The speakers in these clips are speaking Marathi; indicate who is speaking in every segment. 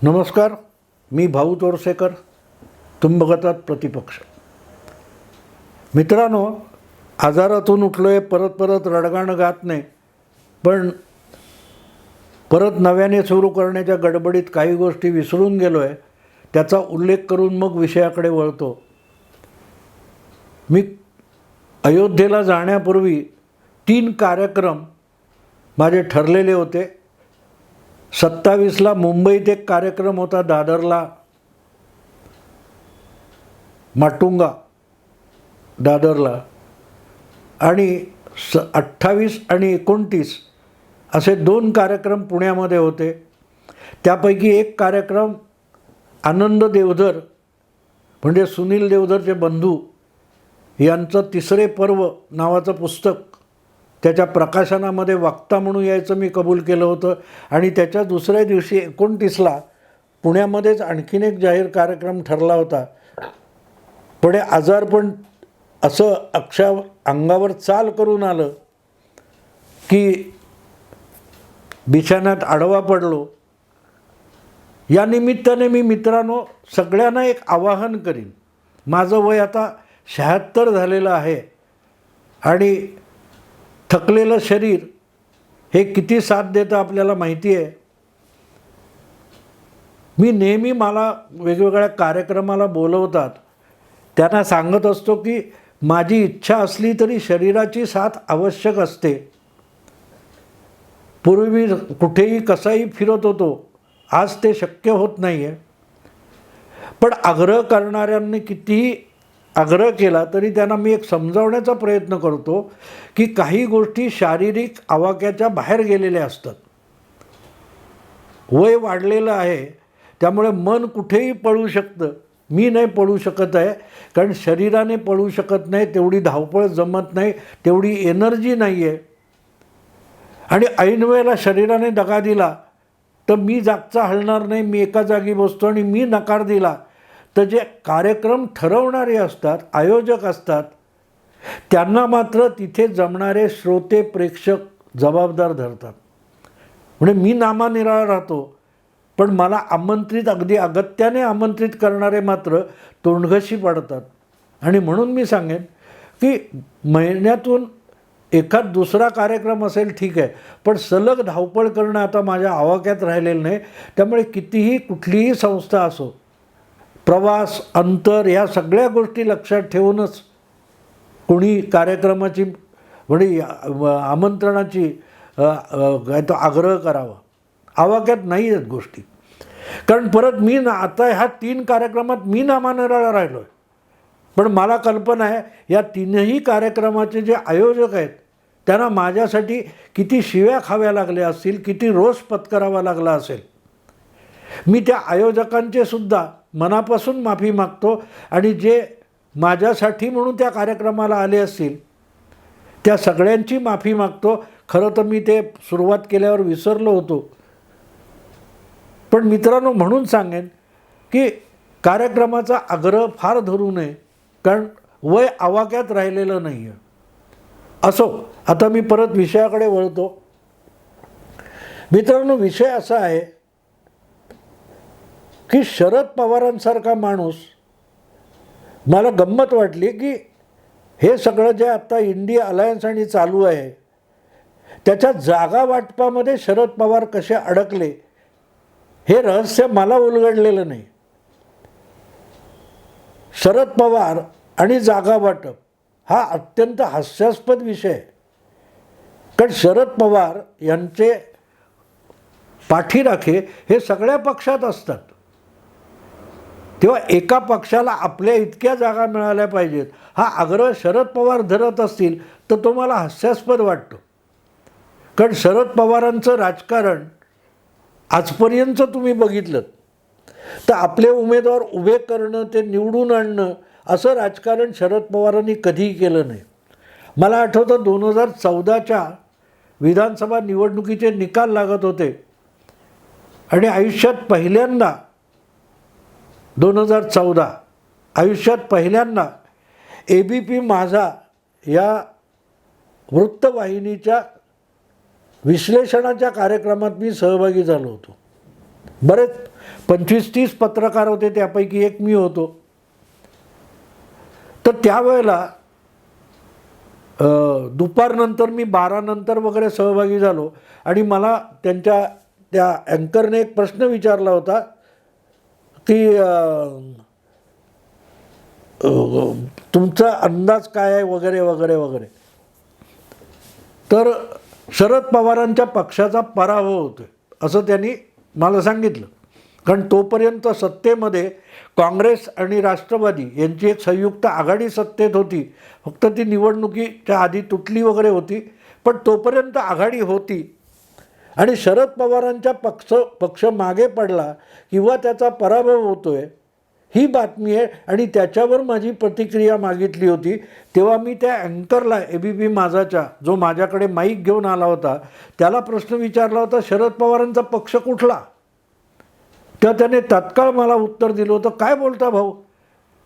Speaker 1: नमस्कार, मी भाऊ तोरसेकर. तुम्ही बघत आहात प्रतिपक्ष. मित्रांनो, आजारातून उठलो आहे, परत रडगाणं गात नाही, पण परत नव्याने सुरू करण्याच्या गडबडीत काही गोष्टी विसरून गेलो आहे. त्याचा उल्लेख करून मग विषयाकडे वळतो. मी अयोध्येला जाण्यापूर्वी 3 कार्यक्रम माझे ठरलेले होते. 27ला मुंबईत एक कार्यक्रम होता, दादरला, माटुंगा दादरला, आणि 28 आणि 29 असे 2 कार्यक्रम पुण्यामध्ये होते. त्यापैकी एक कार्यक्रम आनंद देवधर म्हणजे सुनील देवधरचे बंधू यांचं 3रे पर्व नावाचं पुस्तक, त्याच्या प्रकाशनामध्ये वक्ता म्हणून यायचं मी कबूल केलं होतं. आणि त्याच्या दुसऱ्या दिवशी 29ला पुण्यामध्येच आणखीन एक जाहीर कार्यक्रम ठरला होता. पुढे आजारपण असं अंगावर चाल करून आलं की बिछाण्यात आडवा पडलो. या निमित्ताने मी मित्रांनो सगळ्यांना एक आवाहन करीन. माझं वय आता 76 झालेलं आहे आणि थकलेलं शरीर हे किती साथ देतं आपल्याला माहिती आहे. मी नेहमी मला वेगवेगळ्या कार्यक्रमाला बोलवतात, त्यांना सांगत असतो की माझी इच्छा असली तरी शरीराची साथ आवश्यक असते. पूर्वी कुठेही कसाही फिरत होतो, आज ते शक्य होत नाही आहे. पण आग्रह करणाऱ्यांनी कितीही आग्रह केला तरी त्यांना मी एक समजावण्याचा प्रयत्न करतो की काही गोष्टी शारीरिक आवाक्याच्या बाहेर गेलेल्या असतात. वय वाढलेलं आहे, त्यामुळे मन कुठेही पळू शकतं. मी नाही पळू शकत आहे, कारण शरीराने पळू शकत नाही, तेवढी धावपळ जमत नाही, तेवढी एनर्जी नाही आहे. आणि ऐन वेळेला शरीराने दगा दिला तर मी जागचा हलणार नाही, मी एका जागी बसतो. आणि मी नकार दिला तर जे कार्यक्रम ठरवणारे असतात, आयोजक असतात, त्यांना मात्र तिथे जमणारे श्रोते प्रेक्षक जबाबदार धरतात. म्हणजे मी नामानिराळा राहतो, पण मला आमंत्रित, अगदी अगत्याने आमंत्रित करणारे मात्र तोंडघशी पडतात. आणि म्हणून मी सांगेन की महिन्यातून एखाद दुसरा कार्यक्रम असेल ठीक आहे, पण सलग धावपळ करणं आता माझ्या आवाक्यात राहिलेलं नाही. त्यामुळे कितीही कुठलीही संस्था असो, प्रवास, अंतर, या सगळ्या गोष्टी लक्षात ठेवूनच कोणी कार्यक्रमाची म्हणजे आमंत्रणाची काय तो आग्रह करावा. आवाक्यात नाही आहेत गोष्टी. कारण परत मी आता ह्या 3 कार्यक्रमात मी नामानिराळा राहिलो आहे. पण मला कल्पना आहे या 3ही कार्यक्रमाचे जे आयोजक आहेत त्यांना माझ्यासाठी किती शिव्या खाव्या लागल्या असतील, किती रोष पत्करावा लागला असेल. मी त्या आयोजकांचे सुद्धा मनापासून माफी मागतो. आणि जे माझ्यासाठी म्हणून त्या कार्यक्रमाला आले असतील त्या सगळ्यांची माफी मागतो. खरं तर मी ते सुरुवात केल्यावर विसरलो होतो. पण मित्रांनो, म्हणून सांगेन की कार्यक्रमाचा आग्रह फार धरू नये, कारण वय आवाक्यात राहिलेलं नाही आहे. असो, आता मी परत विषयाकडे वळतो. मित्रांनो, विषय असा आहे की शरद पवारांसारखा माणूस, मला गंमत वाटली की हे सगळं जे आता इंडिया अलायन्स आणि चालू आहे त्याच्या जागा वाटपामध्ये शरद पवार कसे अडकले हे रहस्य मला उलगडलेलं नाही. शरद पवार आणि जागा वाटप हा अत्यंत हास्यास्पद विषय आहे. कारण शरद पवार यांचे पाठीराखे हे सगळ्या पक्षात असतात. तेव्हा एका पक्षाला आपल्या इतक्या जागा मिळाल्या पाहिजेत हा आग्रह शरद पवार धरत असतील तर तो मला हास्यास्पद वाटतो. कारण शरद पवारांचं राजकारण आजपर्यंत तुम्ही बघितलं तर आपले उमेदवार उभे करणं, ते निवडून आणणं, असं राजकारण शरद पवारांनी कधीही केलं नाही. मला आठवतं 2014च्या विधानसभा निवडणुकीचे निकाल लागत होते आणि आयुष्यात पहिल्यांदा 2014 आयुष्यात पहिल्यांदा ABP माझा या वृत्तवाहिनीच्या विश्लेषणाच्या कार्यक्रमात मी सहभागी झालो होतो. बरेच 25-30 पत्रकार होते, त्यापैकी एक मी होतो. तर त्यावेळेला दुपारनंतर मी 12 नंतर वगैरे सहभागी झालो आणि मला त्यांच्या त्या अँकरने एक प्रश्न विचारला होता की तुमचा अंदाज काय आहे वगैरे वगैरे वगैरे. तर शरद पवारांच्या पक्षाचा पराभव होतोय असं त्यांनी मला सांगितलं. कारण तोपर्यंत सत्तेमध्ये काँग्रेस आणि राष्ट्रवादी यांची एक संयुक्त आघाडी सत्तेत होती. फक्त ती निवडणुकीच्या आधी तुटली वगैरे होती, पण तोपर्यंत आघाडी होती. आणि शरद पवारांच्या पक्ष मागे पडला किंवा त्याचा पराभव होतोय ही बातमी आहे. आणि त्याच्यावर माझी प्रतिक्रिया मागितली होती. तेव्हा मी त्या अँकरला ABP माझाच्या, जो माझ्याकडे माईक घेऊन आला होता, त्याला प्रश्न विचारला होता, शरद पवारांचा पक्ष कुठला? तेव्हा त्याने तात्काळ मला उत्तर दिलं होतं, काय बोलता भाऊ,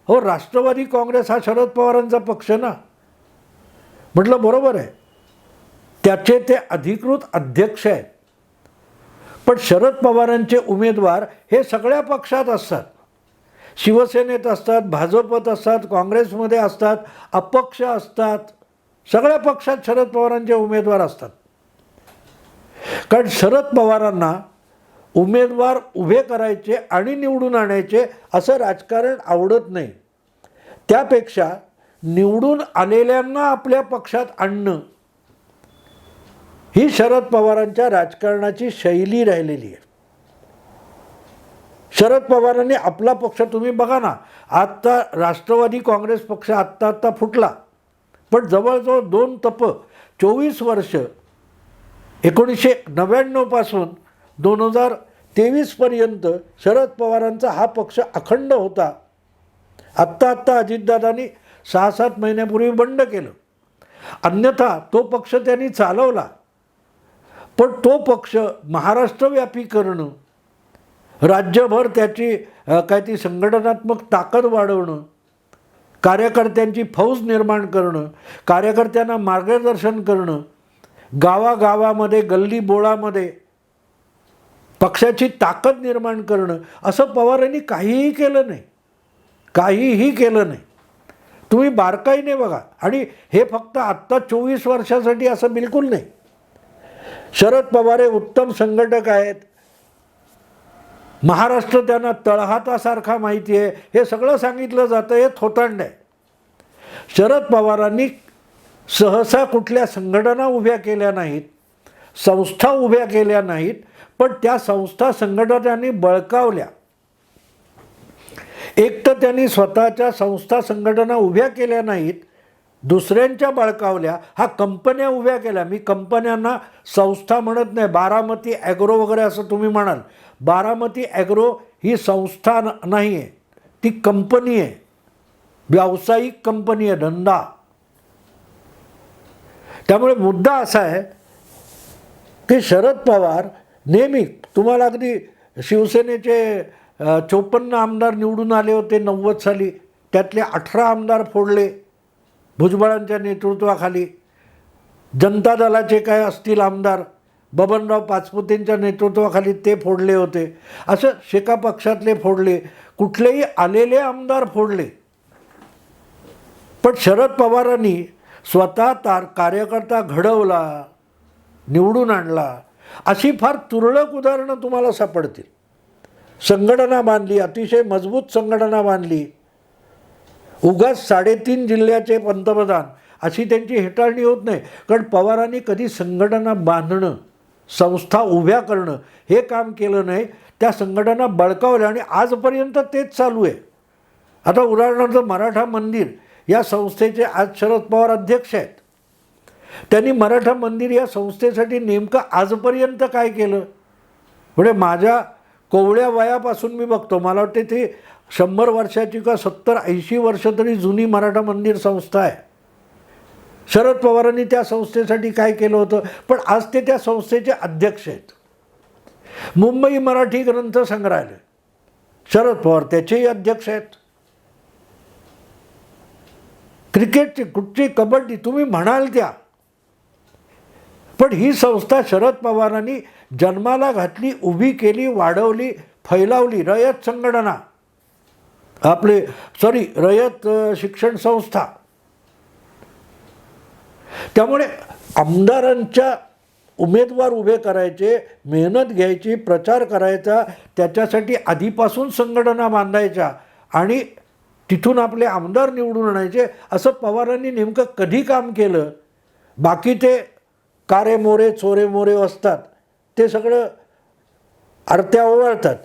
Speaker 1: हो राष्ट्रवादी काँग्रेस हा शरद पवारांचा पक्ष ना. म्हटलं बरोबर आहे, त्याचे ते अधिकृत अध्यक्ष आहेत. पण शरद पवारांचे उमेदवार हे सगळ्या पक्षात असतात. शिवसेनेत असतात, भाजपत असतात, काँग्रेसमध्ये असतात, अपक्ष असतात. सगळ्या पक्षात शरद पवारांचे उमेदवार असतात. कारण शरद पवारांना उमेदवार उभे करायचे आणि निवडून आणायचे असं राजकारण आवडत नाही. त्यापेक्षा निवडून आलेल्यांना आपल्या पक्षात आणणं ही शरद पवारांच्या राजकारणाची शैली राहिलेली आहे. शरद पवारांनी आपला पक्ष, तुम्ही बघा ना, आत्ता राष्ट्रवादी काँग्रेस पक्ष आत्ता फुटला, पण जवळजवळ 2 टप्प 24 वर्ष 1999 पासून 2023 पर्यंत शरद पवारांचा हा पक्ष अखंड होता. आत्ता अजितदादांनी 6-7 महिन्यापूर्वी बंड केलं. अन्यथा तो पक्ष त्यांनी चालवला. पण तो पक्ष महाराष्ट्रव्यापी करणं, राज्यभर त्याची काय ती संघटनात्मक ताकद वाढवणं, कार्यकर्त्यांची फौज निर्माण करणं, कार्यकर्त्यांना मार्गदर्शन करणं, गावागावामध्ये गल्ली बोळामध्ये पक्षाची ताकद निर्माण करणं, असं पवारांनी काहीही केलं नाही. काहीही केलं नाही. तुम्ही बारकाईने बघा. आणि हे फक्त आत्ता 24 वर्षासाठी असं बिलकुल नाही. शरद पवार हे उत्तम संघटक आहेत. महाराष्ट्र त्यांना तळहातासारखा माहिती आहे, हे सगळं सांगितलं जातं. हे थोतांड आहे. शरद पवारांनी सहसा कुठल्या संघटना उभ्या केल्या नाहीत, संस्था उभ्या केल्या नाहीत, पण त्या संस्था संघटनांनी बळकावल्या. एक तर त्यांनी स्वतःच्या संस्था संघटना उभ्या केल्या नाहीत, दुसऱ्यांच्या बळकावल्या. हा कंपन्या उभ्या केल्या. मी कंपन्यांना संस्था म्हणत नाही. बारामती ॲग्रो वगैरे असं तुम्ही म्हणाल. बारामती ॲग्रो ही संस्था नाही आहे, ती कंपनी आहे, व्यावसायिक कंपनी आहे, धंदा. त्यामुळे मुद्दा असा आहे की शरद पवार नेहमी, तुम्हाला अगदी शिवसेनेचे 54 आमदार निवडून आले होते 90 साली, त्यातले 18 आमदार फोडले भुजबळांच्या नेतृत्वाखाली. जनता दलाचे काय असतील आमदार, बबनराव पाचपुतेंच्या नेतृत्वाखाली ते फोडले होते. असं शेका पक्षातले फोडले, कुठलेही आलेले आमदार फोडले. पण शरद पवारांनी स्वतः कार्यकर्ता घडवला, निवडून आणला. अशी फार तुरळक उदाहरणं तुम्हाला सापडतील. संघटना बांधली, अतिशय मजबूत संघटना बांधली. उगाच 3.5 जिल्ह्याचे पंतप्रधान अशी त्यांची हेटाळणी होत नाही. कारण पवारांनी कधी संघटना बांधणं, संस्था उभ्या करणं हे काम केलं नाही. त्या संघटना बळकावल्या आणि आजपर्यंत तेच चालू आहे. आता उदाहरणार्थ मराठा मंदिर या संस्थेचे आज शरद पवार अध्यक्ष आहेत. त्यांनी मराठा मंदिर या संस्थेसाठी नेमकं आजपर्यंत काय केलं? म्हणजे माझ्या कोवळ्या वयापासून मी बघतो, मला वाटते ते 100 वर्षाची का 70-80 वर्ष तरी जुनी मराठा मंदिर संस्था आहे. शरद पवारांनी त्या संस्थेसाठी काय केलं होतं? पण आज ते त्या संस्थेचे अध्यक्ष आहेत. मुंबई मराठी ग्रंथ संग्रहालय, शरद पवार त्याचेही अध्यक्ष आहेत. क्रिकेटची, कुठची, कबड्डी, तुम्ही म्हणाल त्या, पण ही संस्था शरद पवारांनी जन्माला घातली, उभी केली, वाढवली, फैलावली रयत संघटना, रयत शिक्षण संस्था. त्यामुळे आमदारांच्या उमेदवार उभे करायचे, मेहनत घ्यायची, प्रचार करायचा, त्याच्यासाठी आधीपासून संघटना बांधायच्या आणि तिथून आपले आमदार निवडून आणायचे. असं पवारांनी नेमकं कधी काम केलं? बाकी ते कारे मोरे चोरे मोरे असतात ते सगळं आरत्या ओवाळतात.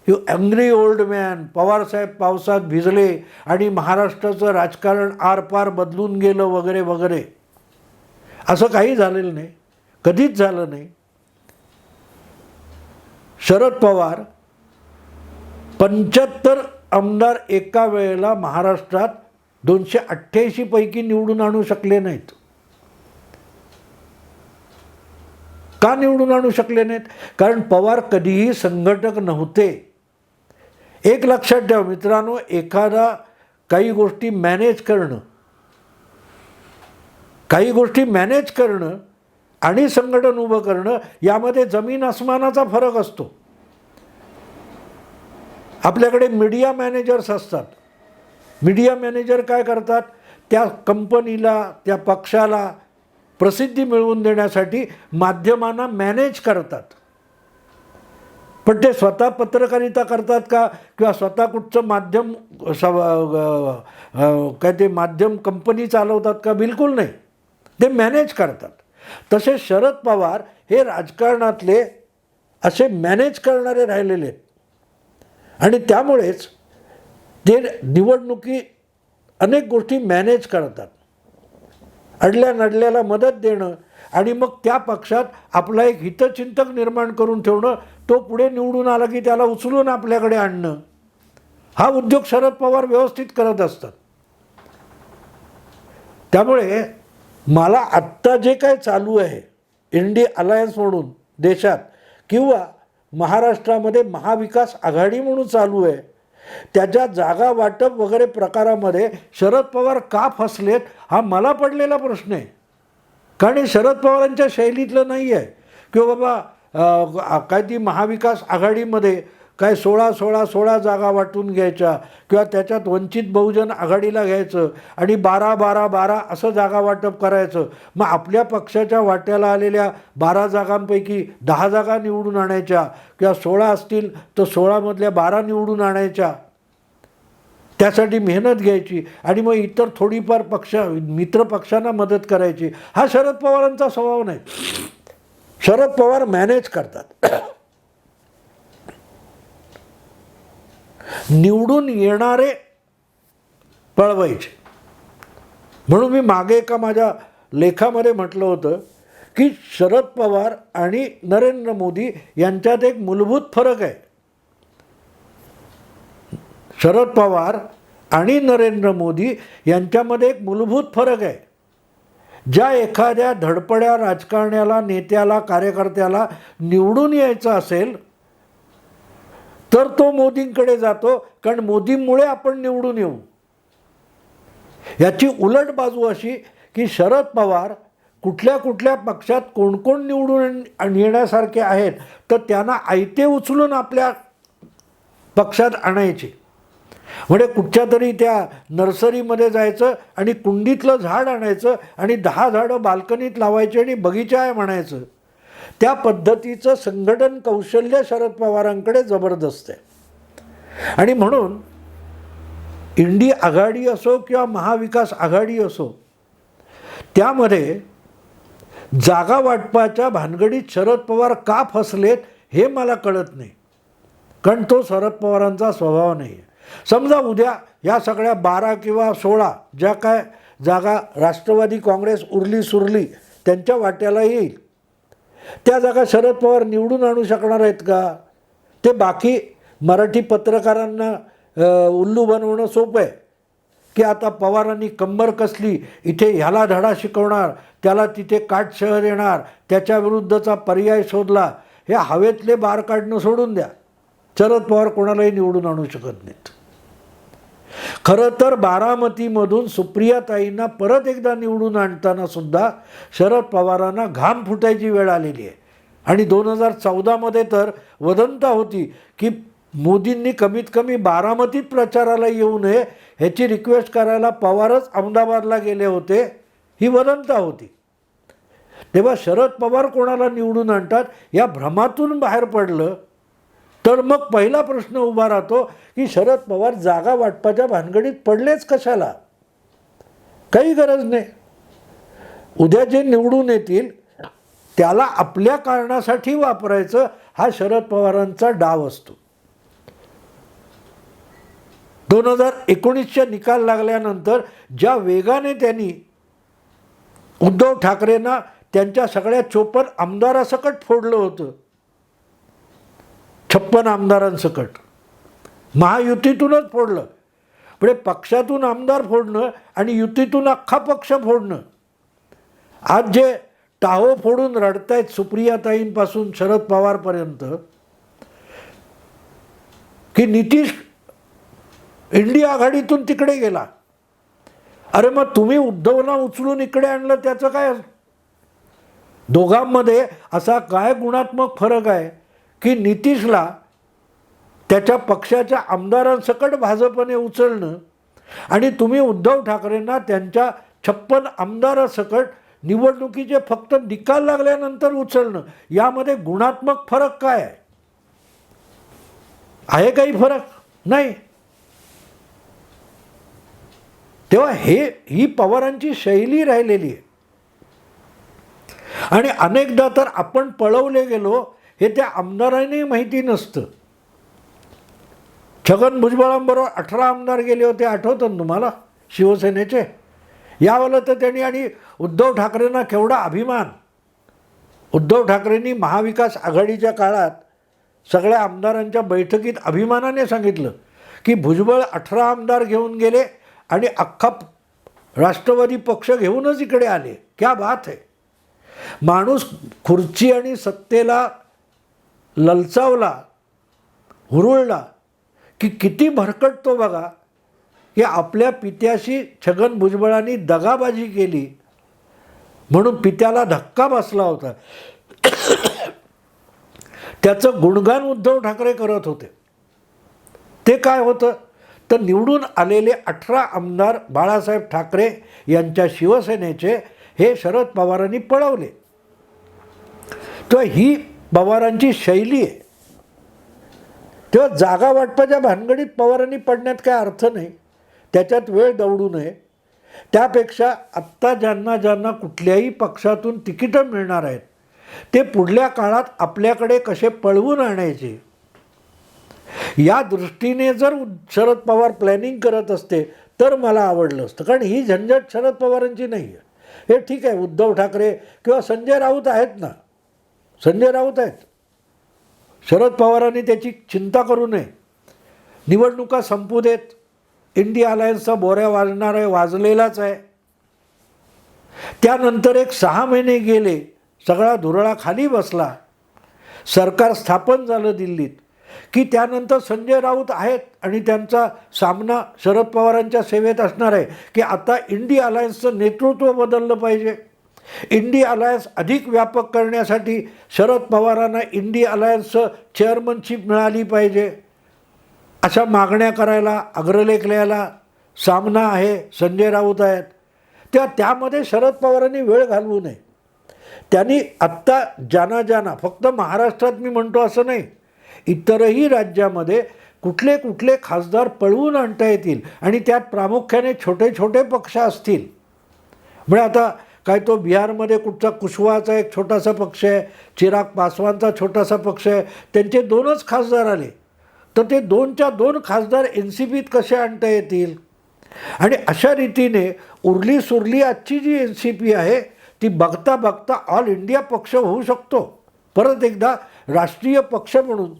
Speaker 1: यू अँग्री ओल्ड मॅन, पवारसाहेब पावसात भिजले आणि महाराष्ट्राचं राजकारण आरपार बदलून गेलं वगैरे वगैरे. असं काही झालेलं नाही, कधीच झालं नाही. शरद पवार 75 आमदार एका वेळेला महाराष्ट्रात 288 पैकी निवडून आणू शकले नाहीत. का निवडून आणू शकले नाहीत? कारण पवार कधीही संघटक नव्हते. एक लक्षात ठेवा मित्रांनो, काही गोष्टी मॅनेज करणं आणि संघटन उभं करणं यामध्ये जमीन आसमानाचा फरक असतो. आपल्याकडे मीडिया मॅनेजर्स असतात. मीडिया मॅनेजर काय करतात? त्या कंपनीला, त्या पक्षाला प्रसिद्धी मिळवून देण्यासाठी माध्यमांना मॅनेज करतात. पण ते स्वतः पत्रकारिता करतात का? किंवा स्वतः कुठचं माध्यम कंपनी चालवतात का? बिलकुल नाही. ते मॅनेज करतात. तसे शरद पवार हे राजकारणातले असे मॅनेज करणारे राहिलेले आहेत आणि त्यामुळेच ते अनेक गोष्टी मॅनेज करतात. अडल्या नडल्याला मदत देणं आणि मग त्या पक्षात आपला एक हितचिंतक निर्माण करून ठेवणं, तो पुढे निवडून आला की त्याला उचलून आपल्याकडे आणणं, हा उद्योग शरद पवार व्यवस्थित करत असतात. त्यामुळे मला आत्ता जे काय चालू आहे इंडी अलायन्स म्हणून देशात किंवा महाराष्ट्रामध्ये महाविकास आघाडी म्हणून चालू आहे, त्याच्या जागा वाटप वगैरे प्रकारामध्ये शरद पवार का फसलेत हा मला पडलेला प्रश्न आहे. कारण हे शरद पवारांच्या शैलीतलं नाही आहे किंवा बाबा काय ती महाविकास आघाडीमध्ये काय 16 जागा वाटून घ्यायच्या किंवा त्याच्यात वंचित बहुजन आघाडीला घ्यायचं आणि 12 असं जागा वाटप करायचं. मग आपल्या पक्षाच्या वाट्याला आलेल्या 12 जागांपैकी 10 जागा निवडून आणायच्या किंवा 16 असतील तर 16मधल्या 12 निवडून आणायच्या. त्यासाठी मेहनत घ्यायची आणि मग इतर थोडीफार मित्र पक्षांना मदत करायची. हा शरद पवारांचा स्वभाव नाही. शरद पवार मॅनेज करतात. निवडून येणारे पळवायचे. म्हणून मी मागे एका माझ्या लेखामध्ये म्हटलं होतं की शरद पवार आणि नरेंद्र मोदी यांच्यात एक मूलभूत फरक आहे. शरद पवार आणि नरेंद्र मोदी यांच्यामध्ये एक मूलभूत फरक आहे. ज्या एखाद्या धडपड्या राजकारण्याला, नेत्याला, कार्यकर्त्याला निवडून यायचं असेल तर तो मोदींकडे जातो, कारण मोदींमुळे आपण निवडून येऊ. याची उलट बाजू अशी की शरद पवार कुठल्या पक्षात कोण निवडून येण्यासारखे आहेत तर त्यांना आयते उचलून आपल्या पक्षात आणायचे. म्हणजे कुठच्या तरी त्या नर्सरीमध्ये जायचं आणि कुंडीतलं झाड आणायचं आणि 10 झाडं बाल्कनीत लावायची आणि बगीचा आहे म्हणायचं. त्या पद्धतीचं संघटन कौशल्य शरद पवारांकडे जबरदस्त आहे. आणि म्हणून इंडी आघाडी असो किंवा महाविकास आघाडी असो, त्यामध्ये जागा वाटपाच्या भानगडीत शरद पवार का फसलेत हे मला कळत नाही. कारण तो शरद पवारांचा स्वभाव नाही आहे. समजा उद्या या सगळ्या 12 किंवा 16 ज्या काय जागा राष्ट्रवादी काँग्रेस उरली सुरली त्यांच्या वाट्याला येईल, त्या जागा शरद पवार निवडून आणू शकणार आहेत का? ते बाकी मराठी पत्रकारांना उल्लू बनवणं सोपं आहे की आता पवारांनी कंबर कसली, इथे ह्याला धडा शिकवणार, त्याला तिथे काट शह देणार, त्याच्याविरुद्धचा पर्याय शोधला. हे हवेतले बार काढणं सोडून द्या. शरद पवार कोणालाही निवडून आणू शकत नाहीत. खरं तर बारामतीमधून सुप्रियाताईंना परत एकदा निवडून आणताना सुद्धा शरद पवारांना घाम फुटायची वेळ आलेली आहे. आणि 2014मध्ये तर वदंता होती की मोदींनी कमीत कमी बारामतीत प्रचाराला येऊ नये ह्याची रिक्वेस्ट करायला पवारच अहमदाबादला गेले होते, ही वदंता होती. तेव्हा शरद पवार कोणाला निवडून आणतात या भ्रमातून बाहेर पडलं तर मग पहिला प्रश्न उभा राहतो की शरद पवार जागा वाटपाच्या भानगडीत पडलेच कशाला? काही गरज नाही. उद्या जे निवडून येतील त्याला आपल्या कारणासाठी वापरायचं हा शरद पवारांचा डाव असतो. 2019च्या निकाल लागल्यानंतर ज्या वेगाने त्यांनी उद्धव ठाकरेंना त्यांच्या सगळ्या 54 आमदारासकट फोडलं होतं, 56 आमदारांसकट महायुतीतूनच फोडलं. पुढे पक्षातून आमदार फोडणं आणि युतीतून अख्खा पक्ष फोडणं. आज जे टाहो फोडून रडतायत सुप्रियाताईंपासून शरद पवारपर्यंत की नितीश इंडिया आघाडीतून तिकडे गेला. अरे मग तुम्ही उद्धवला उचलून इकडे आणलं त्याचं काय? दोघांमध्ये असा काय गुणात्मक फरक आहे की नितीशला त्याच्या पक्षाच्या आमदारांसकट भाजपने उचलणं आणि तुम्ही उद्धव ठाकरेंना त्यांच्या 56 आमदारासकट निवडणुकीचे फक्त निकाल लागल्यानंतर उचलणं, यामध्ये गुणात्मक फरक काय आहे? आहे काही फरक? नाही. तेव्हा ही पवारांची शैली राहिलेली आहे. आणि अनेकदा तर आपण पळवले गेलो हे त्या आमदारांनी माहिती नसतं. छगन भुजबळांबरोबर 18 आमदार गेले होते, आठवतं ना तुम्हाला, शिवसेनेचे. यावेळेला तर त्यांनी आणि उद्धव ठाकरेंना केवढा अभिमान. उद्धव ठाकरेंनी महाविकास आघाडीच्या काळात सगळ्या आमदारांच्या बैठकीत अभिमानाने सांगितलं की भुजबळ 18 आमदार घेऊन गेले आणि अख्खा राष्ट्रवादी पक्ष घेऊनच इकडे आले. क्या बात है. माणूस खुर्ची आणि सत्तेला ललचावला, हुरळला की किती भरकटतो बघा. की आपल्या पित्याशी छगन भुजबळांनी दगाबाजी केली म्हणून पित्याला धक्का बसला होता. त्याचं गुणगान उद्धव ठाकरे करत होते. ते काय होतं तर निवडून आलेले 18 आमदार बाळासाहेब ठाकरे यांच्या शिवसेनेचे हे शरद पवारांनी पळवले. तर ही पवारांची शैली आहे. तेव्हा जागा वाटपाच्या भानगडीत पवारांनी पडण्यात काय अर्थ नाही, त्याच्यात वेळ दवडू नये. त्यापेक्षा आत्ता ज्यांना कुठल्याही पक्षातून तिकीटं मिळणार आहेत ते पुढल्या काळात आपल्याकडे कसे पळवून आणायचे या दृष्टीने जर शरद पवार प्लॅनिंग करत असते तर मला आवडलं असतं. कारण ही झंझट शरद पवारांची नाही आहे. हे ठीक आहे, उद्धव ठाकरे किंवा संजय राऊत आहेत ना, संजय राऊत आहेत. शरद पवारांनी त्याची चिंता करू नये. निवडणुका संपू देत. इंडिया अलायन्सचा बोऱ्या वाजणार आहे, वाजलेलाच आहे. त्यानंतर एक 6 महिने गेले, सगळा धुरळा खाली बसला, सरकार स्थापन झालं दिल्लीत की त्यानंतर संजय राऊत आहेत आणि त्यांचा सामना शरद पवारांच्या सेवेत असणार आहे की आता इंडिया अलायन्सचं नेतृत्व बदललं पाहिजे. इंडिया अलायन्स अधिक व्यापक करण्यासाठी शरद पवारांना इंडिया अलायन्सचं चेअरमनशिप मिळाली पाहिजे अशा मागण्या करायला, अग्रलेख लिहायला सामना आहे, संजय राऊत आहेत. तेव्हा त्यामध्ये शरद पवारांनी वेळ घालवू नये. त्यांनी आत्ता जाना फक्त महाराष्ट्रात मी म्हणतो असं नाही, इतरही राज्यामध्ये कुठले कुठले खासदार पळवून आणता येतील आणि त्यात प्रामुख्याने छोटे छोटे पक्ष असतील. म्हणजे आता काय तो बिहारमध्ये कुठचा कुशवाहाचा एक छोटासा पक्ष आहे, चिराग पासवानचा छोटासा पक्ष आहे, त्यांचे 2च खासदार आले. तर ते 2च्या 2 खासदार NCPत कसे आणता येतील? आणि अशा रीतीने उरली सुरली आजची जी NCP आहे ती बघता बघता ऑल इंडिया पक्ष होऊ शकतो. परत एकदा राष्ट्रीय पक्ष म्हणून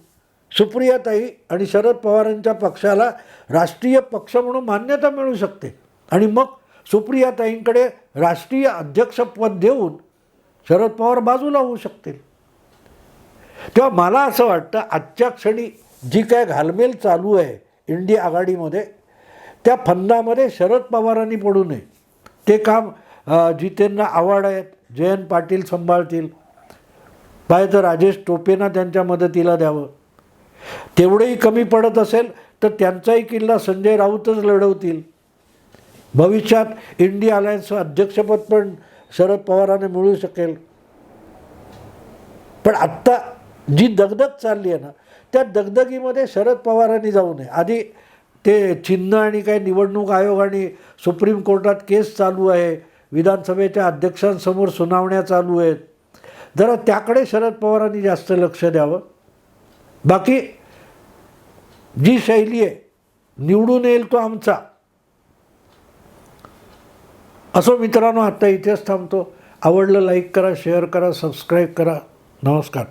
Speaker 1: सुप्रियाताई आणि शरद पवारांच्या पक्षाला राष्ट्रीय पक्ष म्हणून मान्यता मिळू शकते आणि मग सुप्रियाताईंकडे राष्ट्रीय अध्यक्षपद देऊन शरद पवार बाजूला होऊ शकतील. तेव्हा मला असं वाटतं आजच्या क्षणी जी काय घालमेल चालू आहे इंडिया आघाडीमध्ये त्या फंदामध्ये शरद पवारांनी पडू नये. ते काम जितेंद्र आव्हाड आहेत, जयंत पाटील सांभाळतील. पाहिजे तर राजेश टोपेंना त्यांच्या मदतीला द्यावं. तेवढंही कमी पडत असेल तर त्यांचाही किल्ला संजय राऊतच लढवतील. भविष्यात इंडिया अलायन्सचं अध्यक्षपद पण शरद पवारांना मिळू शकेल. पण आत्ता जी दगदग चालली आहे ना, त्या दगदगीमध्ये शरद पवारांनी जाऊ नये. आधी ते चिन्ह आणि काय निवडणूक आयोग आणि सुप्रीम कोर्टात केस चालू आहे, विधानसभेच्या अध्यक्षांसमोर सुनावण्या चालू आहेत, जरा त्याकडे शरद पवारांनी जास्त लक्ष द्यावं. बाकी जी शैली आहे, निवडून येईल तो आमचा. असो मित्रांनो, आत्ता इथेच थांबतो. आवडलं लाईक करा, शेअर करा, सबस्क्राईब करा. नमस्कार.